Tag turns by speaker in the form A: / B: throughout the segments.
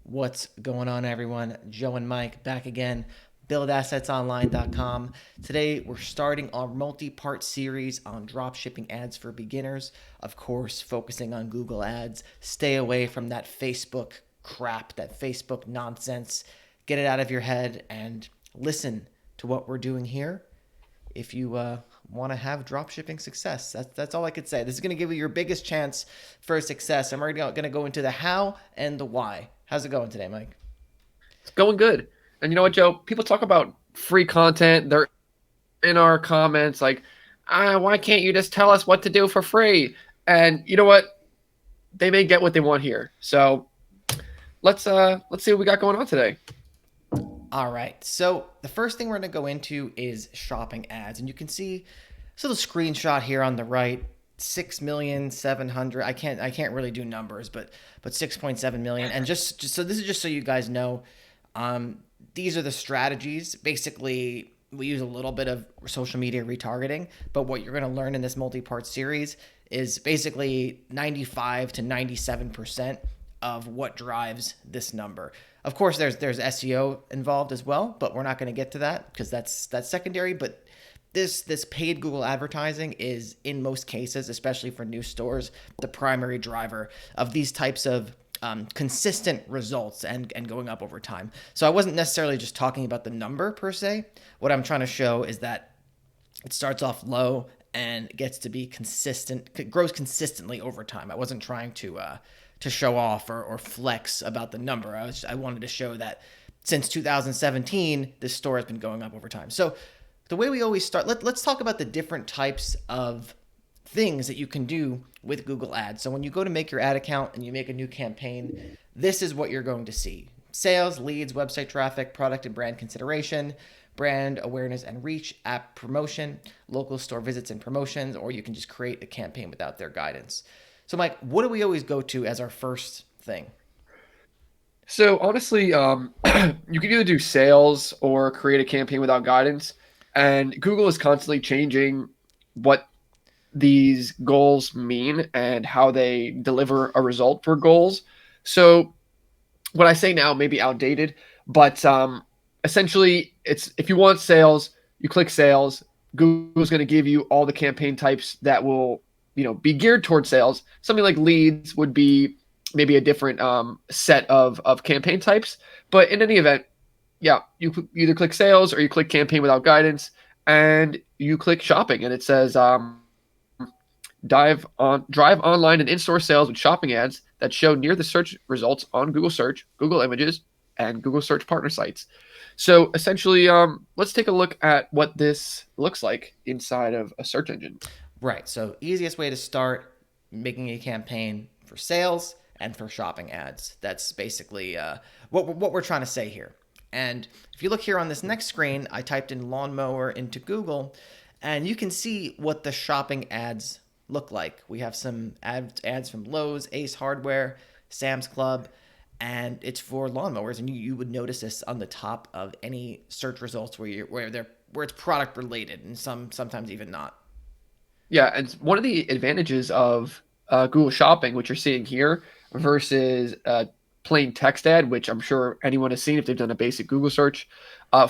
A: What's going on, everyone? Joe and Mike back again. BuildAssetsOnline.com. Today, we're starting our multi part series on dropshipping ads for beginners. Of course, focusing on Google Ads. Stay away from that Facebook crap, that Facebook nonsense. Get it out of your head and listen to what we're doing here if you want to have dropshipping success. That's all I could say. This is going to give you your biggest chance for success. I'm already going to go into the how and the why. How's it going today, Mike?
B: It's going good. And you know what, Joe? People talk about free content. They're in our comments like, why can't you just tell us what to do for free? And you know what? They may get what they want here. So let's see what we got going on today.
A: All right. So the first thing we're going to go into is shopping ads, and you can see this little screenshot here on the right. 6,700,000. I can't really do numbers, but 6.7 million. And just so this is just so you guys know, these are the strategies. Basically, we use a little bit of social media retargeting, but what you're going to learn in this multi-part series is basically 95 to 97% of what drives this number. Of course, there's SEO involved as well, but we're not going to get to that because that's secondary. But this paid Google advertising is, in most cases, especially for new stores, the primary driver of these types of consistent results and going up over time. So I wasn't necessarily just talking about the number per se. What I'm trying to show is that it starts off low and gets to be consistent, grows consistently over time. I wasn't trying to show off or flex about the number. I wanted to show that since 2017, this store has been going up over time. So the way we always start, let's talk about the different types of things that you can do with Google Ads. So when you go to make your ad account and you make a new campaign, this is what you're going to see: sales, leads, website traffic, product and brand consideration, brand awareness and reach, app promotion, local store visits and promotions, or you can just create a campaign without their guidance. So, Mike, what do we always go to as our first thing?
B: So honestly, you can either do sales or create a campaign without guidance. And Google is constantly changing what these goals mean and how they deliver a result for goals. So what I say now may be outdated, but essentially, it's if you want sales, you click sales. Google's going to give you all the campaign types that will, be geared towards sales. Something like leads would be maybe a different set of campaign types. But in any event, yeah, you either click sales or you click campaign without guidance, and you click shopping, and it says drive online and in-store sales with shopping ads that show near the search results on Google Search, Google Images, and Google Search partner sites. So essentially, let's take a look at what this looks like inside of a search engine.
A: Right. So, easiest way to start making a campaign for sales and for shopping ads. That's basically what we're trying to say here. And if you look here on this next screen, I typed in lawnmower into Google, and you can see what the shopping ads look like. We have some ads from Lowe's, Ace Hardware, Sam's Club, and it's for lawnmowers. And you would notice this on the top of any search results where it's product related, and sometimes even not.
B: Yeah, and one of the advantages of Google Shopping, which you're seeing here, versus plain text ad, which I'm sure anyone has seen if they've done a basic Google search.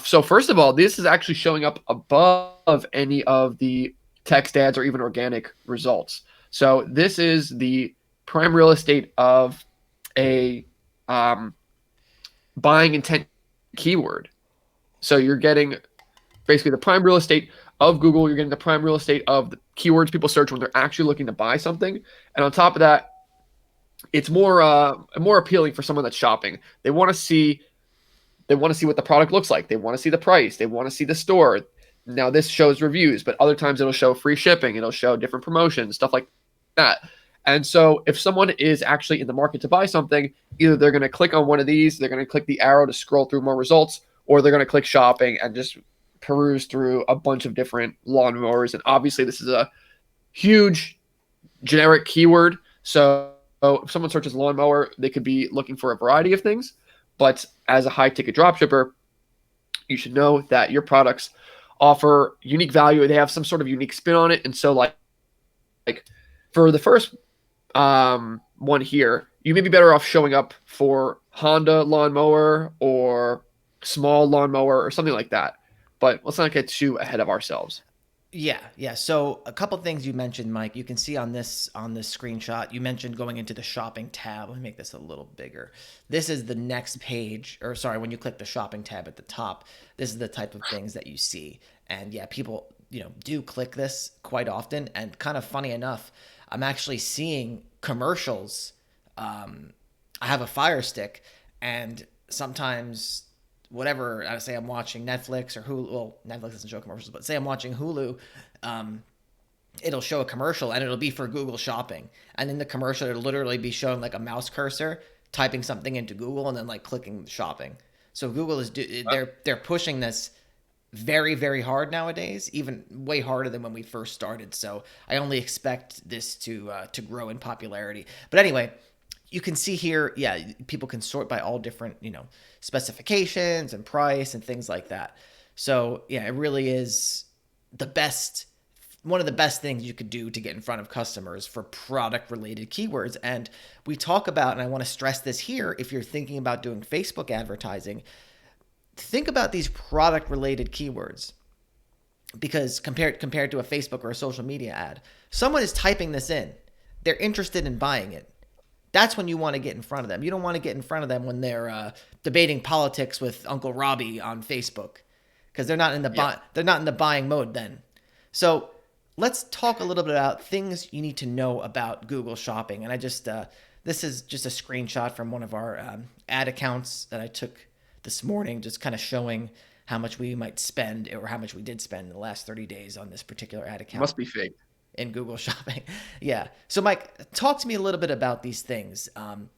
B: So first of all, this is actually showing up above any of the text ads or even organic results. So this is the prime real estate of a buying intent keyword. So you're getting basically the prime real estate of Google. You're getting the prime real estate of the keywords people search when they're actually looking to buy something. And on top of that, it's more appealing for someone that's shopping. They want to see what the product looks like. They want to see the price. They want to see the store. Now this shows reviews, but other times it'll show free shipping. It'll show different promotions, stuff like that. And so if someone is actually in the market to buy something, either they're going to click on one of these, they're going to click the arrow to scroll through more results, or they're going to click shopping and just peruse through a bunch of different lawnmowers. And obviously this is a huge generic keyword. So if someone searches lawnmower, they could be looking for a variety of things. But as a high ticket dropshipper, you should know that your products offer unique value. They have some sort of unique spin on it. And so like for the first one here, you may be better off showing up for Honda lawnmower or small lawnmower or something like that. But let's not get too ahead of ourselves.
A: Yeah, yeah. So a couple things you mentioned, Mike. You can see on this screenshot. You mentioned going into the shopping tab. Let me make this a little bigger. This is the next page, or sorry, when you click the shopping tab at the top, this is the type of things that you see. And yeah, people do click this quite often. And kind of funny enough, I'm actually seeing commercials. I have a Fire Stick, and sometimes whatever I say I'm watching Netflix or Hulu. Well, Netflix doesn't show commercials, but say I'm watching Hulu, um, it'll show a commercial and it'll be for Google Shopping, and in the commercial it'll literally be showing like a mouse cursor typing something into Google and then like clicking shopping. So Google is they're pushing this very very hard nowadays, even way harder than when we first started. So I only expect this to grow in popularity. But anyway, you can see here, yeah, people can sort by all different, specifications and price and things like that. So yeah, it really is the best, one of the best things you could do to get in front of customers for product related keywords. And we talk about, and I want to stress this here, if you're thinking about doing Facebook advertising, think about these product related keywords, because compared to a Facebook or a social media ad, someone is typing this in, they're interested in buying it. That's when you want to get in front of them. You don't want to get in front of them when they're debating politics with Uncle Robbie on Facebook, because they're not in the they're not in the buying mode then. So let's talk a little bit about things you need to know about Google Shopping. And I just this is just a screenshot from one of our ad accounts that I took this morning, just kind of showing how much we might spend or how much we did spend in the last 30 days on this particular ad account
B: Must be fake.
A: in Google Shopping. Yeah. So, Mike, talk to me a little bit about these things,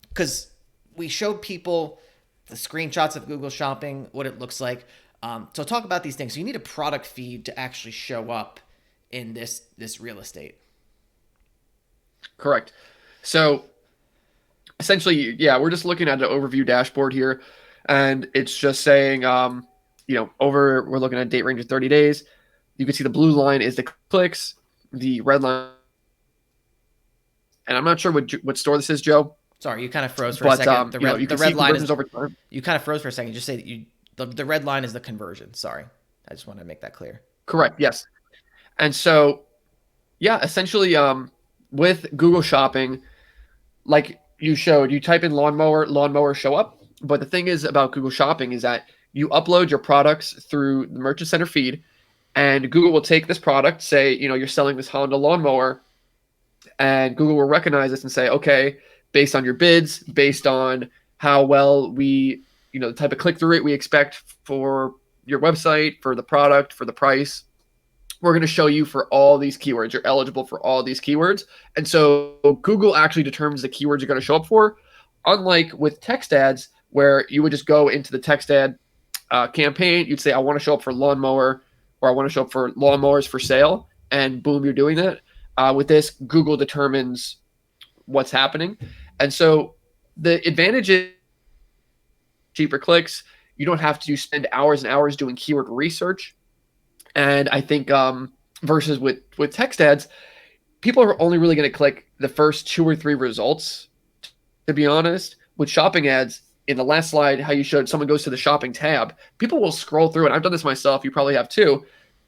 A: because we showed people the screenshots of Google Shopping, what it looks like. So, talk about these things. So, you need a product feed to actually show up in this real estate.
B: Correct. So essentially, yeah, we're just looking at an overview dashboard here, and it's just saying, we're looking at date range of 30 days. You can see the blue line is the clicks, the red line, and I'm not sure what store this is, Joe.
A: Sorry, you kind of froze for a second.
B: You
A: The
B: can see
A: red line is
B: conversions over time.
A: you kind of froze for a second. Just say that the red line is the conversion. Sorry, I just want to make that clear.
B: Correct. Yes. And so, yeah, essentially, with Google Shopping, like you showed, you type in lawnmower show up. But the thing is about Google Shopping is that you upload your products through the Merchant Center feed, and Google will take this product, say, you're selling this Honda lawnmower, and Google will recognize this and say, okay, based on your bids, based on how well the type of click through rate we expect for your website, for the product, for the price, we're going to show you for all these keywords. You're eligible for all these keywords. And so Google actually determines the keywords you're going to show up for, unlike with text ads, where you would just go into the text ad campaign. You'd say, I want to show up for lawnmower, or I want to show up for lawnmowers for sale. And boom, you're doing that. With this, Google determines what's happening. And so the advantage is cheaper clicks. You don't have to spend hours and hours doing keyword research. And I think versus with text ads, people are only really going to click the first 2 or 3 results, to be honest. With shopping ads, in the last slide, how you showed someone goes to the shopping tab, people will scroll through, and I've done this myself, you probably have too.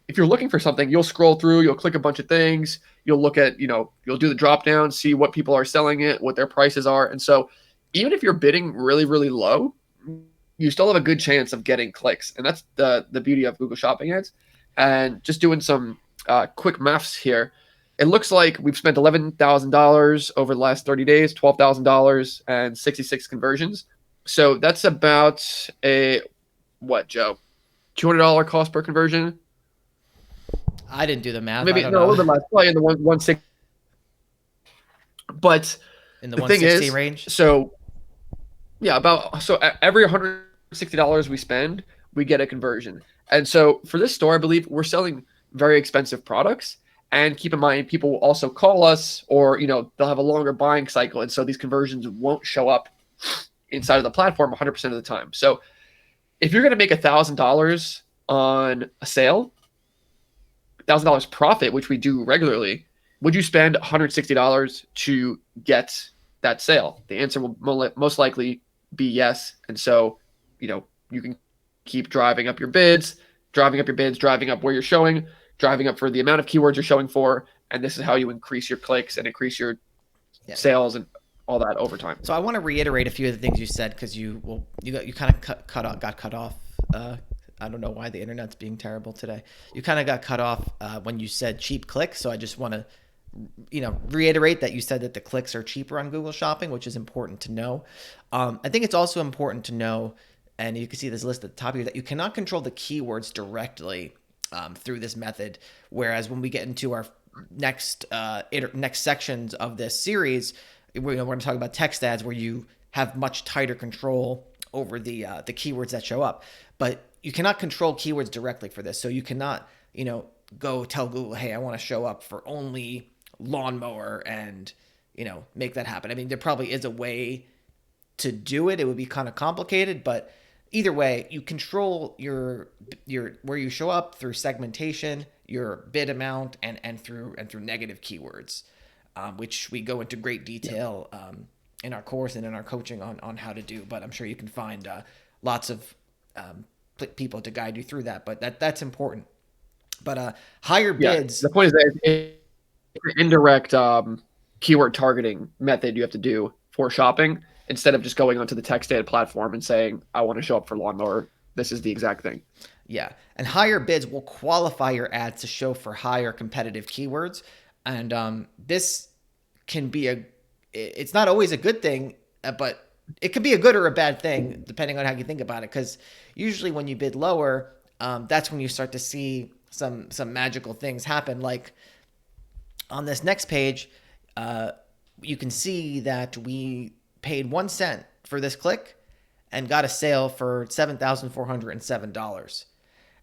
B: If you're looking for something, you'll scroll through, you'll click a bunch of things, you'll look at, you'll do the drop down, see what people are selling it, what their prices are. And so even if you're bidding really, really low, you still have a good chance of getting clicks. And that's the beauty of Google Shopping ads. And just doing some quick maths here, it looks like we've spent $11,000 over the last 30 days, $12,000 and 66 conversions. So that's about what, Joe? $200 cost per conversion?
A: I didn't do the math.
B: Maybe
A: I don't
B: no,
A: know.
B: a little bit less, probably in the 160. But
A: In the
B: the thing
A: 160
B: is,
A: range.
B: so yeah, every $160 we spend, we get a conversion. And so for this store, I believe we're selling very expensive products. And keep in mind, people will also call us, or they'll have a longer buying cycle, and so these conversions won't show up inside of the platform 100% of the time. So if you're going to make $1,000 on a sale, $1,000 profit, which we do regularly, would you spend $160 to get that sale? The answer will most likely be yes. And so, you can keep driving up where you're showing, driving up for the amount of keywords you're showing for. And this is how you increase your clicks and increase your
A: Yeah.
B: sales and all that over time.
A: So I want to reiterate a few of the things you said because you kind of got cut off. I don't know why the internet's being terrible today. You kind of got cut off when you said cheap clicks. So I just want to reiterate that you said that the clicks are cheaper on Google Shopping, which is important to know. I think it's also important to know, and you can see this list at the top here, that you cannot control the keywords directly through this method. Whereas when we get into our next next sections of this series, we're going to talk about text ads where you have much tighter control over the keywords that show up. But you cannot control keywords directly for this. So you cannot, go tell Google, hey, I want to show up for only lawnmower and, make that happen. I mean, there probably is a way to do it. It would be kind of complicated, but either way, you control your where you show up through segmentation, your bid amount, and through negative keywords, which we go into great detail in our course and in our coaching on how to do. But I'm sure you can find lots of people to guide you through that. But that's important. But higher
B: Yeah.
A: bids.
B: The point is that it's an indirect keyword targeting method you have to do for shopping instead of just going onto the text ad platform and saying, I want to show up for lawnmower. This is the exact thing.
A: Yeah. And higher bids will qualify your ads to show for higher competitive keywords. And this can be it's not always a good thing, but it could be a good or a bad thing, depending on how you think about it. Because usually when you bid lower, that's when you start to see some magical things happen. Like on this next page, you can see that we paid 1 cent for this click and got a sale for $7,407.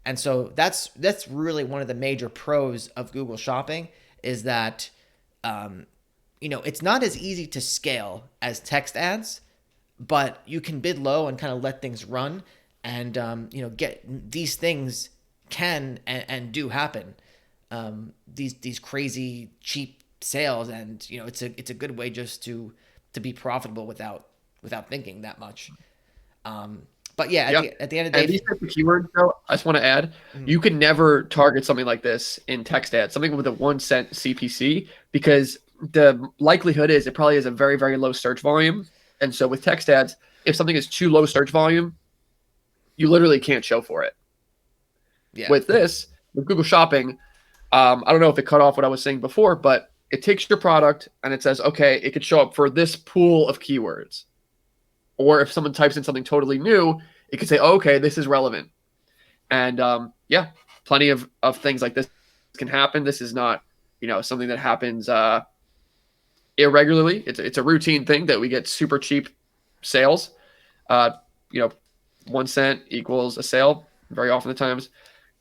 A: And so that's really one of the major pros of Google Shopping is that it's not as easy to scale as text ads, but you can bid low and kind of let things run, and get these things can and do happen. These crazy cheap sales, and it's a good way just to be profitable without thinking that much. But yeah, at the end of the
B: And
A: day,
B: these types of keywords, though, I just want to add, you can never target something like this in text ads, something with a 1 cent CPC, because the likelihood is it probably has a very, very low search volume. And so with text ads, if something is too low search volume, you literally can't show for it.
A: yeah,
B: With Google Shopping, I don't know if it cut off what I was saying before, but it takes your product and it says, okay, it could show up for this pool of keywords. Or if someone types in something totally new, it could say, oh, okay, this is relevant. And plenty of things like this can happen. This is not, something that happens irregularly. It's a routine thing that we get super cheap sales. 1 cent equals a sale very often the times.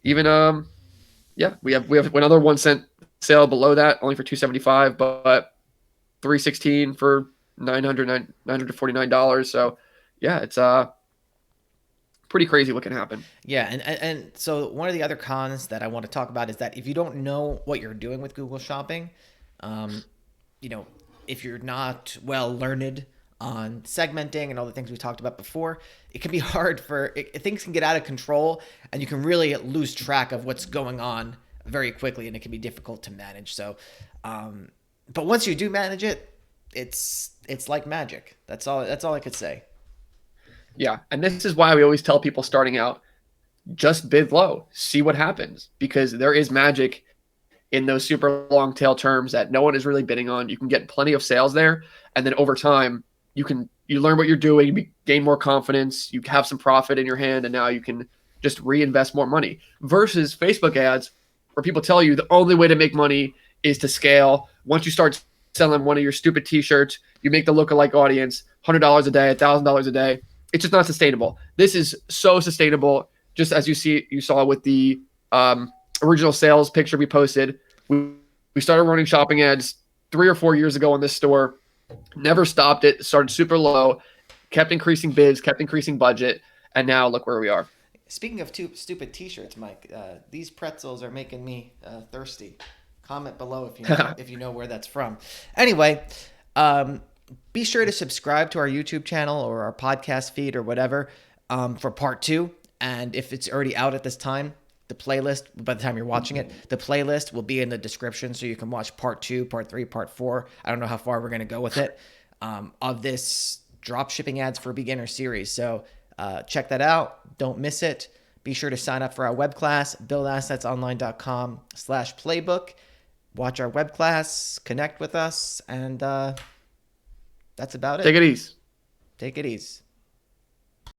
B: Even we have another 1 cent sale below that, only for $275, but $316 for $949. So yeah, it's pretty crazy what can happen.
A: yeah, and so one of the other cons that I want to talk about is that if you don't know what you're doing with Google Shopping, you know, if you're not well learned on segmenting and all the things we talked about before, it can be hard things can get out of control and you can really lose track of what's going on very quickly, and it can be difficult to manage. So, but once you do manage it, it's like magic. That's all I could say.
B: Yeah, and this is why we always tell people starting out, just bid low, see what happens, because there is magic in those super long tail terms that no one is really bidding on. You can get plenty of sales there, and then over time you learn what you're doing, you gain more confidence, you have some profit in your hand, and now you can just reinvest more money. Versus Facebook ads, where people tell you the only way to make money is to scale. Once you start selling one of your stupid T-shirts, you make the lookalike audience $100 a day, $1,000 a day. It's just not sustainable. This is so sustainable. Just as you saw with the original sales picture we posted. We started running shopping ads 3 or 4 years ago on this store. Never stopped it. Started super low, kept increasing bids, kept increasing budget, and now look where we are.
A: Speaking of stupid T-shirts, Mike, these pretzels are making me thirsty. Comment below if you know where that's from. Anyway, be sure to subscribe to our YouTube channel or our podcast feed or whatever for part two. And if it's already out at this time, the playlist, by the time you're watching it, the playlist will be in the description so you can watch part two, part three, part four. I don't know how far we're going to go with it of this drop shipping ads for beginner series. So check that out. Don't miss it. Be sure to sign up for our web class, buildassetsonline.com/playbook. Watch our web class, connect with us, and that's about it.
B: Take it easy.
A: Take it easy.